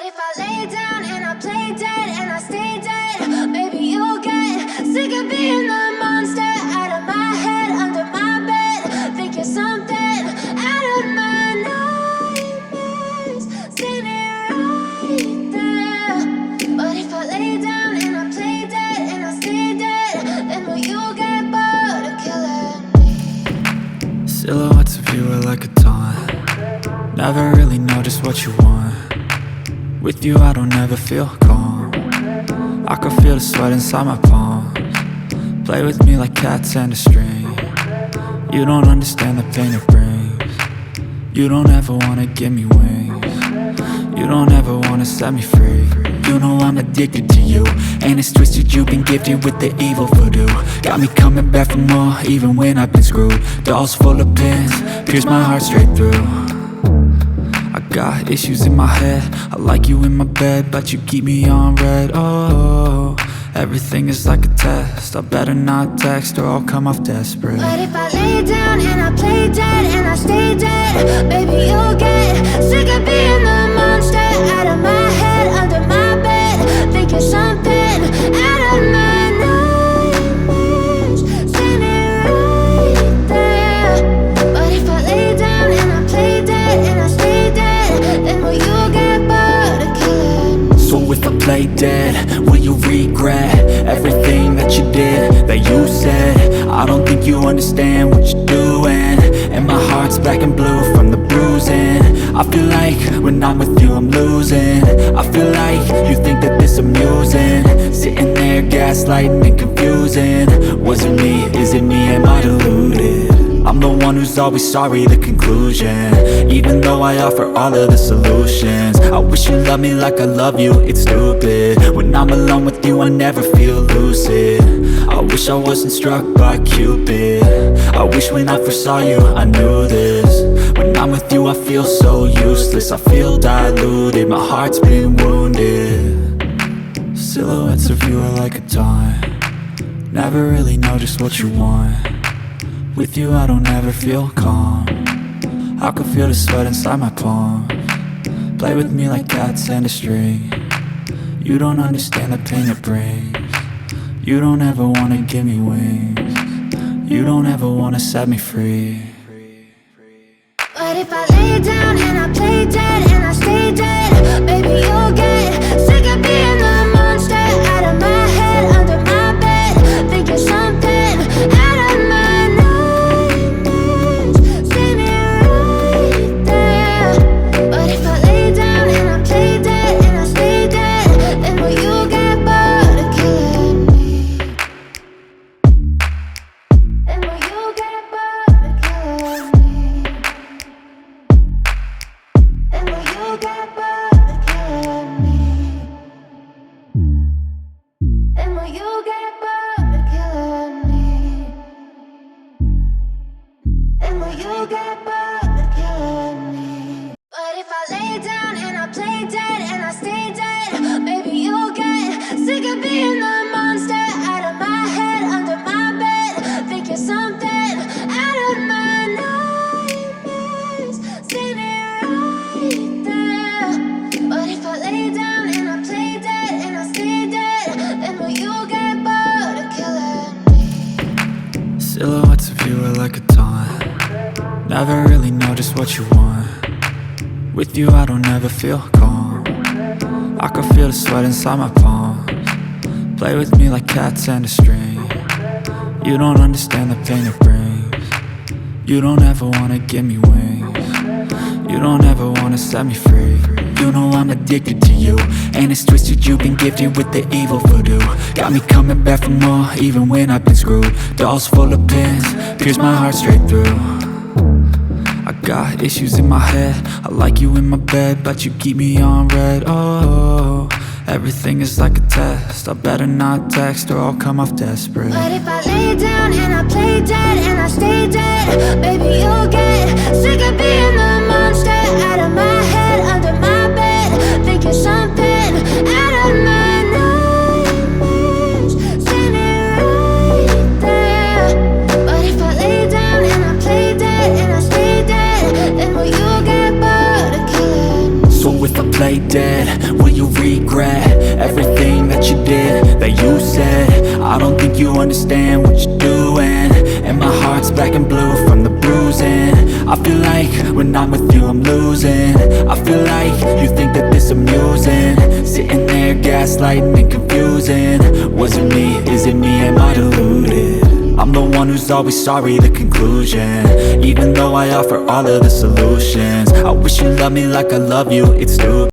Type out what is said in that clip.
if I lay down and I play dead and I stay dead, maybe you'll get sick of being the monster out of my head, under my bed. Think you're something out of my nightmares, standing right there. But if I lay down and I play dead and I stay dead, then will you get bored of killing me? Silhouettes of you are like a taunt. Never really know just what you want. With you I don't ever feel calm. I can feel the sweat inside my palms. Play with me like cats and a string. You don't understand the pain it brings. You don't ever wanna give me wings. You don't ever wanna set me free. You know I'm addicted to you, and it's twisted, you've been gifted with the evil voodoo. Got me coming back for more, even when I've been screwed. Dolls full of pins, pierce my heart straight through. I got issues in my head, I like you in my bed, but you keep me on red. Oh, everything is like a test, I better not text or I'll come off desperate. But if I lay down and I play dead and I stay dead, baby you'll get sick of being the monster out of my head, under my bed. Think you're something out of my nightmares, standing right there. But if I lay down and I play dead and I stay dead, then will you get bored of killing me? So if I play dead, will you regret everything that you did, that you said? I don't think you understand what you're doing, and my heart's black and blue from the bruising. I feel like when I'm with you I'm losing. I feel like you think that this amusing, sitting there gaslighting and confusing. Was it me? Is it me? Am I deluded? I'm the one who's always sorry, the conclusion, even though I offer all of the solutions. I wish you loved me like I love you, it's stupid. When I'm alone with you I never feel lucid. I wish I wasn't struck by Cupid. I wish when I first saw you I knew this. When I'm with you I feel so useless, I feel diluted, my heart's been wounded. Silhouettes of you are like a taunt. Never really know just what you want. With you I don't ever feel calm. I can feel the sweat inside my palms. Play with me like cats and a string. You don't understand the pain it brings. You don't ever wanna give me wings. You don't ever wanna set me free. But if I lay down and I play dead and I stay dead, baby you'll get sick of being the monster out of my head, under my bed. Think you're something out of my nightmares, standing right there. But if I lay down and I play dead and I stay dead, then will you get bored of killing me? Then will you get bored of killing me? And will you get bored of killing me? And will you get bored of killing me? And will you get bored of killing me? But if I lay down and I play dead and I stay dead, baby you'll get sick of being the monster out of my head, under my bed. Think you're something out of my nightmares, standing right there. But if I lay down and I play dead and I stay dead, then will you get bored of killing me? Silhouettes of you are like a taunt. Never really know just what you want. With you I don't ever feel calm. I can feel the sweat inside my palms. Play with me like cats and a string. You don't understand the pain it brings. You don't ever wanna give me wings. You don't ever wanna set me free. You know I'm addicted to you, and it's twisted, you've been gifted with the evil voodoo. Got me coming back for more, even when I've been screwed. Dolls full of pins, pierce my heart straight through. I got issues in my head, I like you in my bed, but you keep me on red. Oh, everything is like a test, I better not text or I'll come off desperate. But if I lay down and I play dead and I stay dead, baby you'll get sick of being the monster out of my head, under my bed. Think you're something out of my nightmares, standing right there. But if I lay down and I play dead and I stay dead, then will you get bored of killing me? So if I play dead, said, will you regret everything that you did, that you said? I don't think you understand what you're doing, and my heart's black and blue from the bruising. I feel like when I'm with you I'm losing. I feel like you think that this amusing, sitting there gaslighting and confusing. Was it me? Is it me? Am I deluded? I'm the one who's always sorry, the conclusion. Even though I offer all of the solutions, I wish you loved me like I love you, it's stupid.